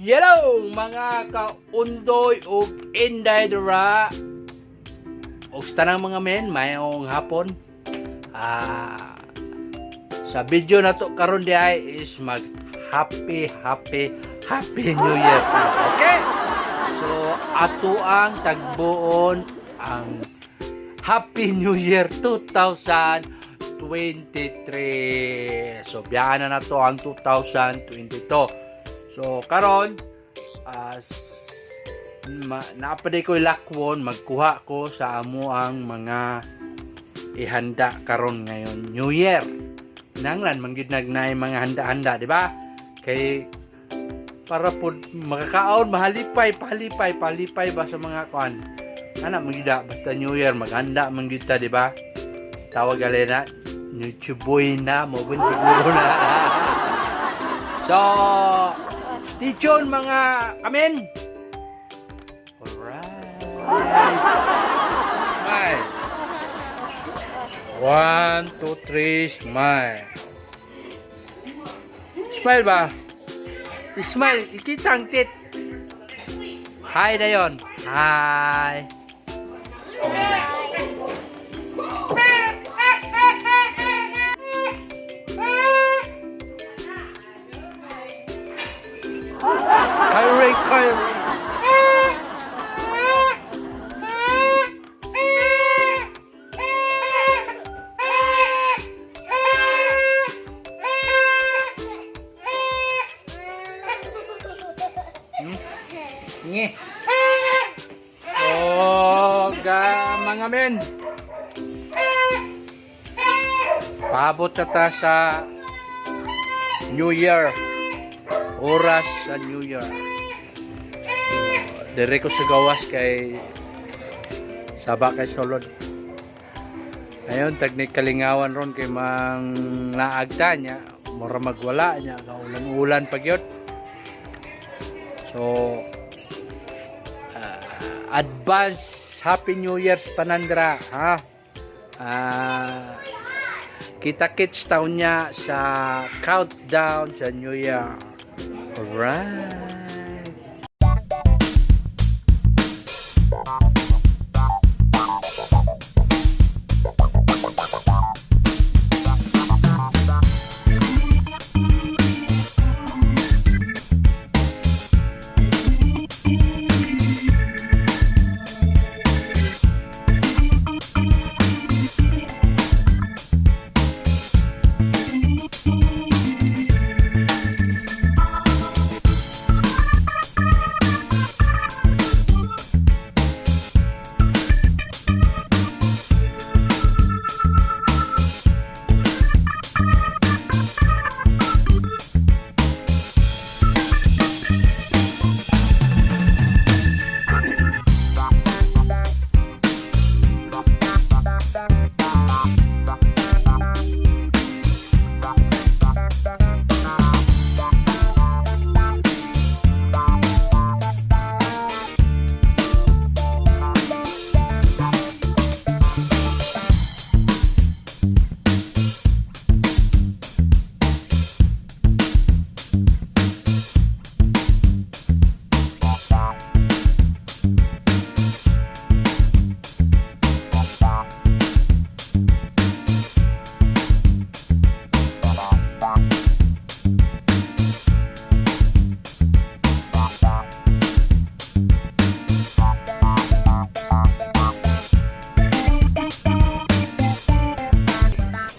Hello mga kaundoy ug inday dira. Og tanang mga men, mayong hapon. Sa video na to karon diay is mag happy New Year. Okay? So ato ang tagbuon ang Happy New Year 2023. So biyahan na to ang 2022. So karon naapaday ko lakwon, magkuha ko sa amo ang mga ihanda karon ngayon New Year. Nanglan manggid nagnay mga handa-handa, di ba? Kay para pod makakaon palipay ba sa mga kuan. Ana magida basta New Year maghanda manggid ta, di ba? Tawag alena New Chuboy na mo siguro na. So stay tuned mga kamen. Alright. Smile. 1, 2, 3, smile. Smile ba? Smile. Ikita ang tit. Hi na yun. Hi. Kyrie. Nge. Oh, mga men. Paabot na ta sa New Year. Oras sa New Year. Dire ko sa gawas kay Saba kay Solod. Ayun, tagnik kalingawan ron kay mang naagta niya. Mura magwala niya. Ulan-ulan pag yun. So, advance Happy New Year's Panandra. Ha? Kita-kits taon niya sa countdown sa New Year. Alright.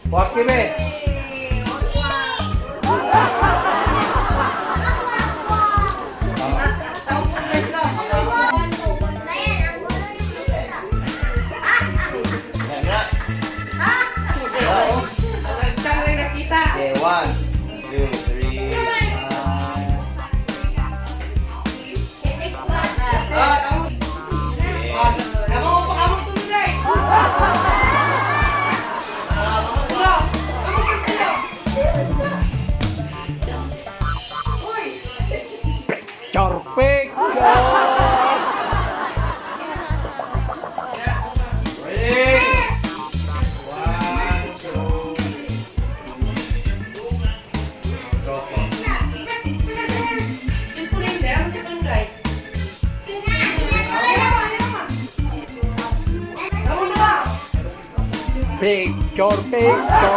Wakil be. Perfect. Ready? 1, 2. Picture, picture.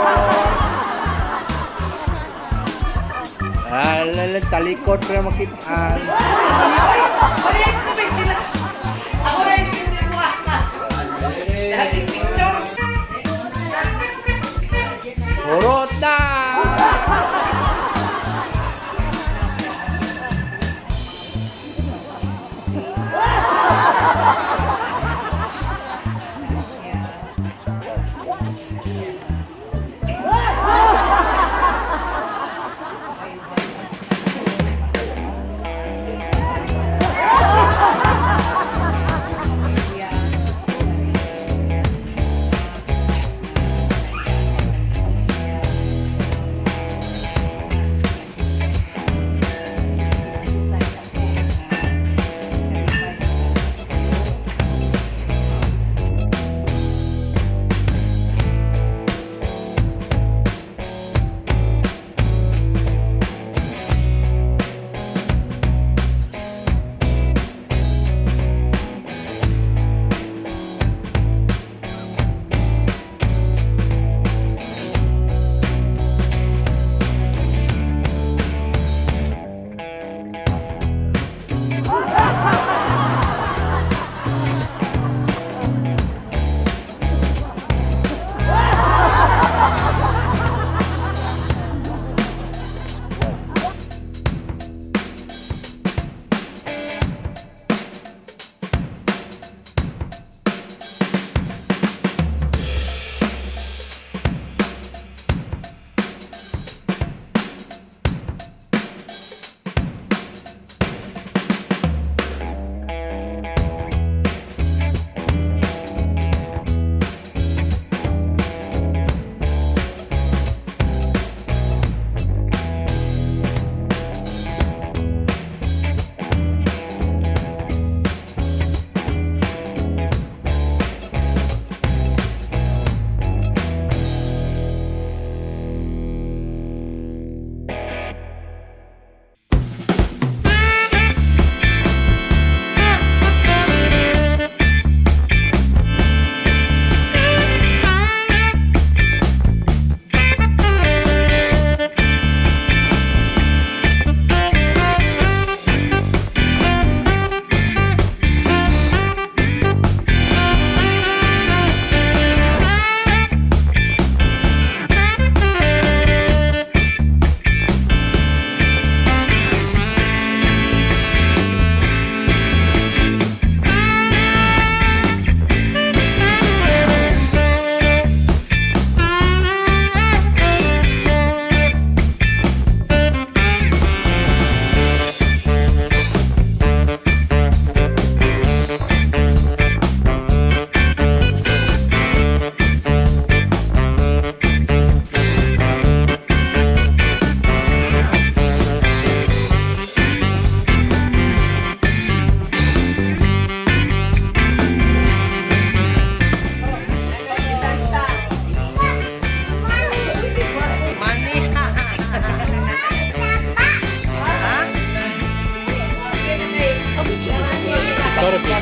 Talikod ko na makitaan. Urot na!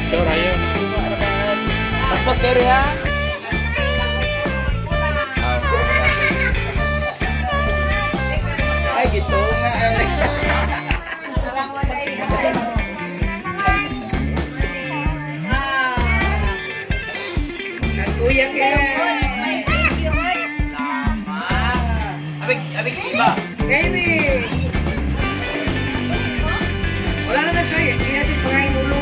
Picture ayo. Pas kiri ya. Ay gitu nggak? Aku yang abik iba. Ini. Wala na siya, siya si pengain dulu.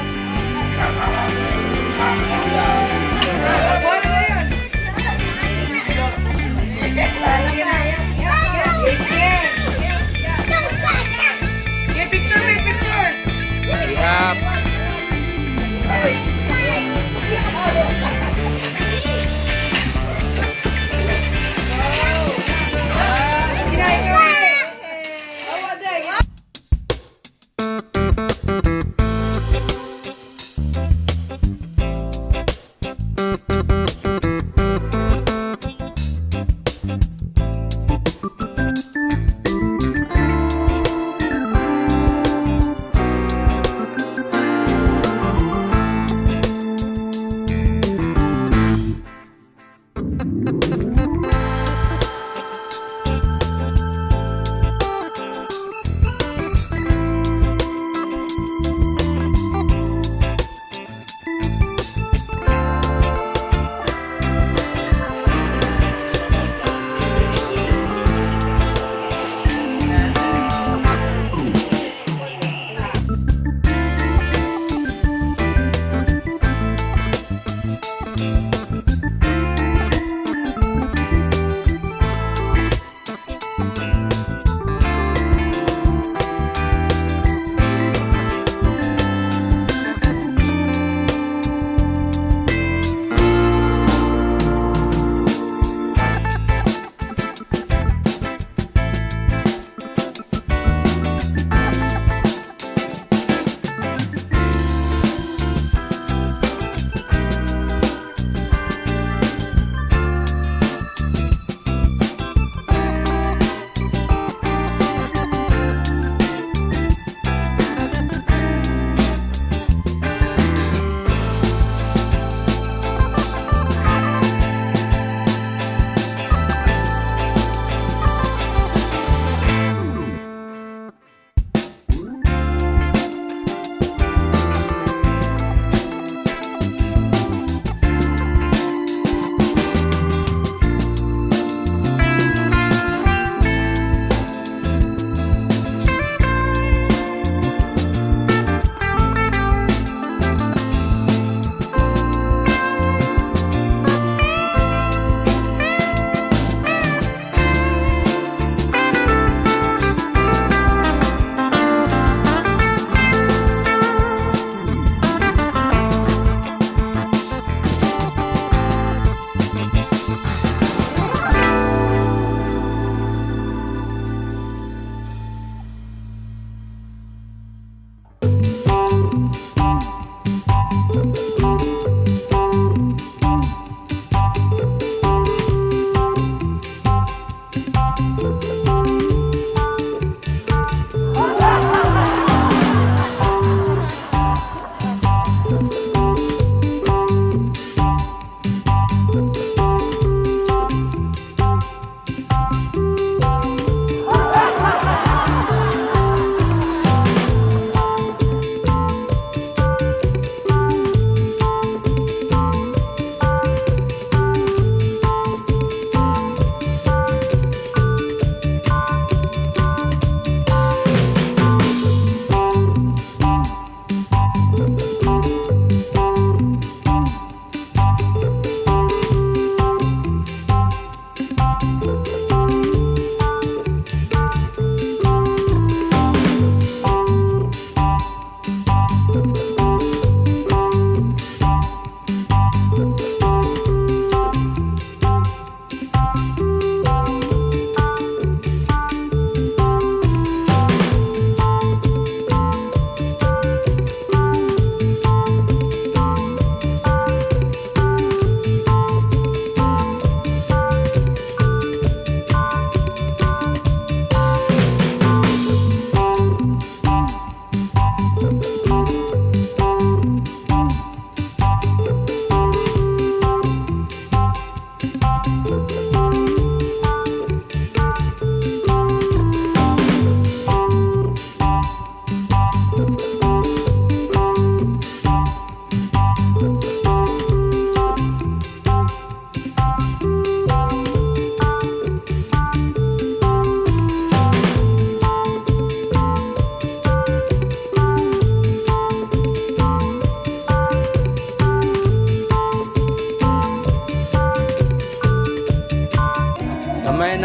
Siap.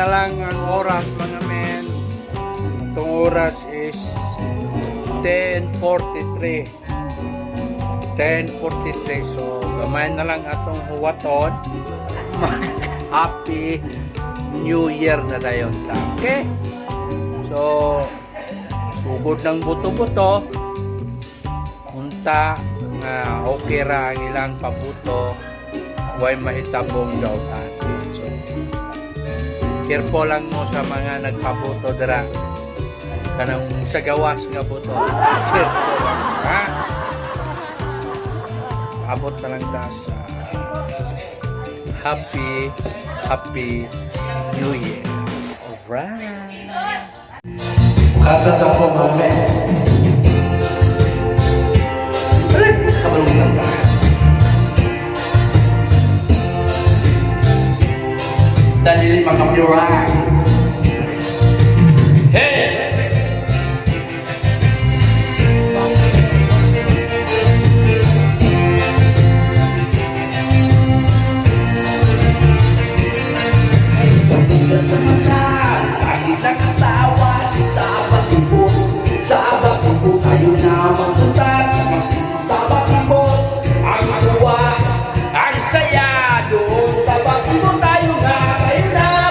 na lang ang oras mga men. Itong oras is 10:43. 10:43. So gamay na lang atong huwaton. Happy New Year na dayon ta. Okay? So sugod ng buto-buto. Unta nga okay ra ang ilang pabuto. Way mahitabong gawtan. So careful lang mo sa mga nagpabuto dira. Kanang sa gawas nga buto. Careful lang, ha? Abot na lang ta sa Happy New Year. Alright. Kata sa ko, mame. Kabalong lang tayo. Dahil makapurang. Hey! Lagi nakatawa sa batibot. Sa batibot tayo na magtutan. Sa batibot ang tuwa, ang saya. Doon sa batibot tayo na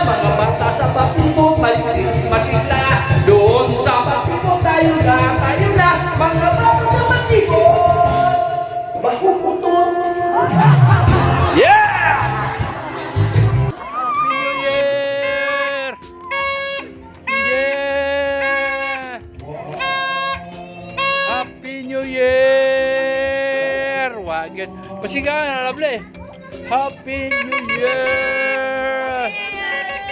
mga bata sa batibot masigla. Doon sa batibot tayo na mga bata sa batibot mahukuton. Yeah! Happy New Year! Yeah! Happy New Year! Wagin. Pasigaw na, lovely. Happy New Year!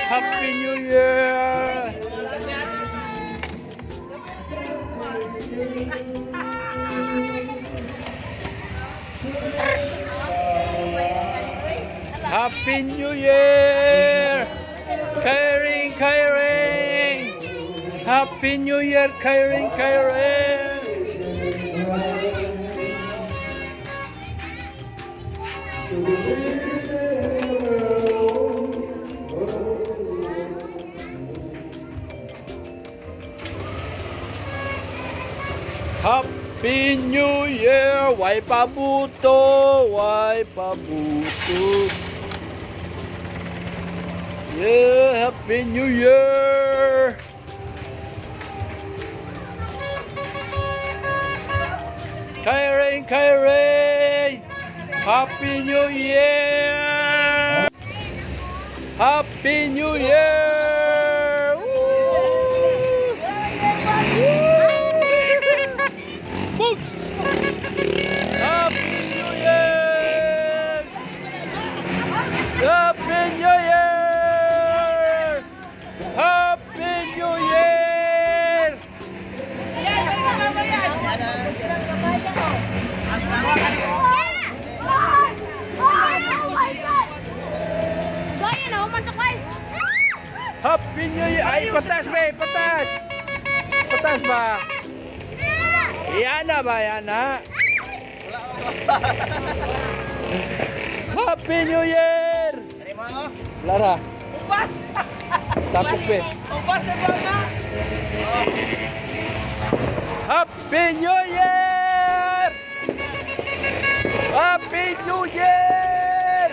Happy New Year! Happy New Year! Kairing, Kairing! Happy New Year, Kairing, Kairing! Happy New Year! Way pabuto! Way pabuto! Yeah! Happy New Year! Kairing! Kairing! Happy New Year! Happy New Year! Woo! Books! Happy New Year! Happy New Year! Happy New Year! Happy New Year! Ay, patas ba? Patas! Patas ba? Yana ba? Yana? Happy New Year! Lara. Ubas! Tapos ba? Ubas na ba na? Happy New Year! Happy New Year!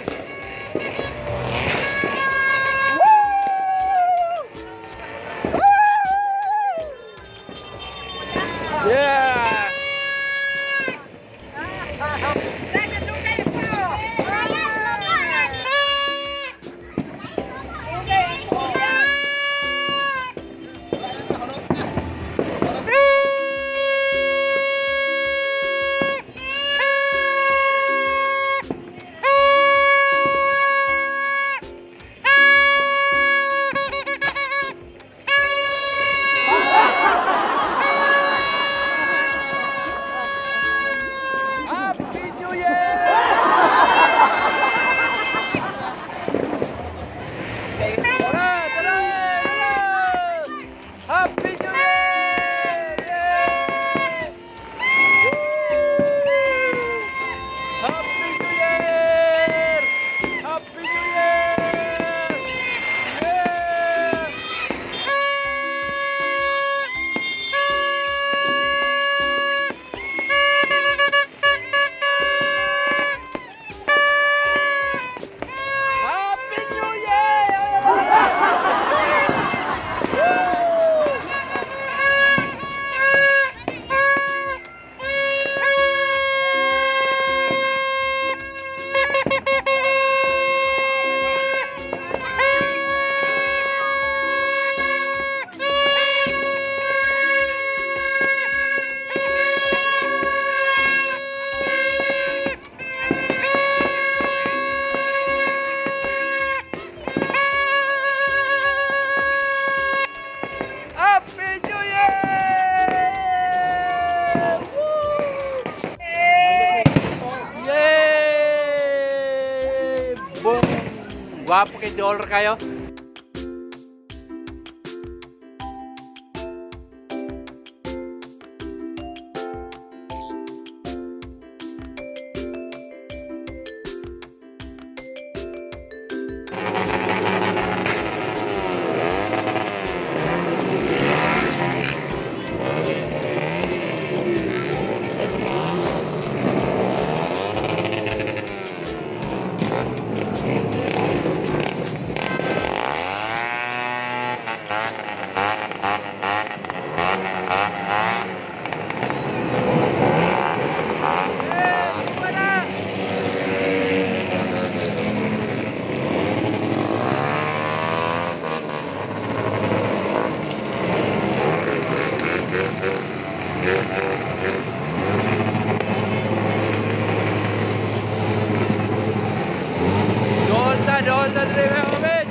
Woo! Woo! Yeah! Gwapo kay dollar kayo. Doon sa driver comment.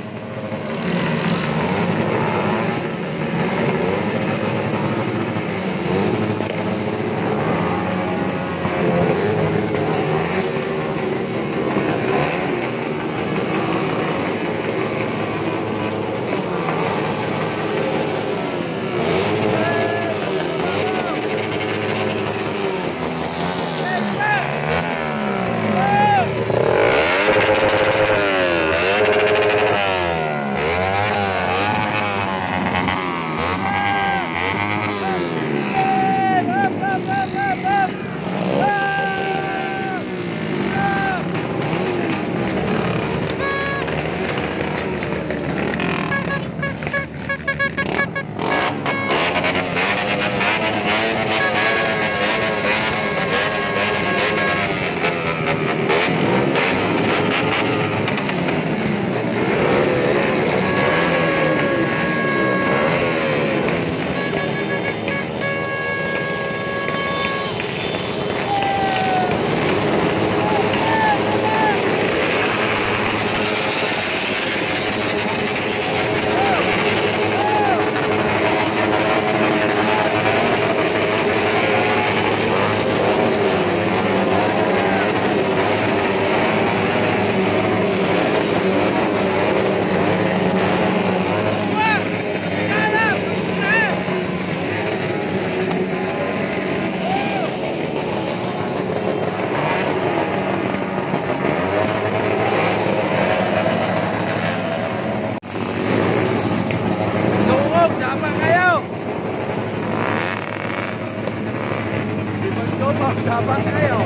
Sabang kayo.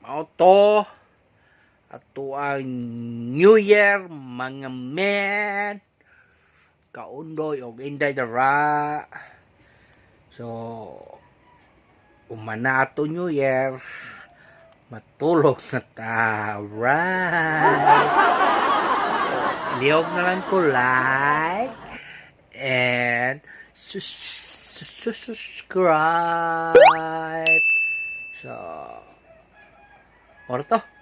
Auto ato ang New Year mga men kaundoy og inday dara. So umana ato New Year matulog na ta. Right. Lihog na lang ko like and subscribe. So, orto.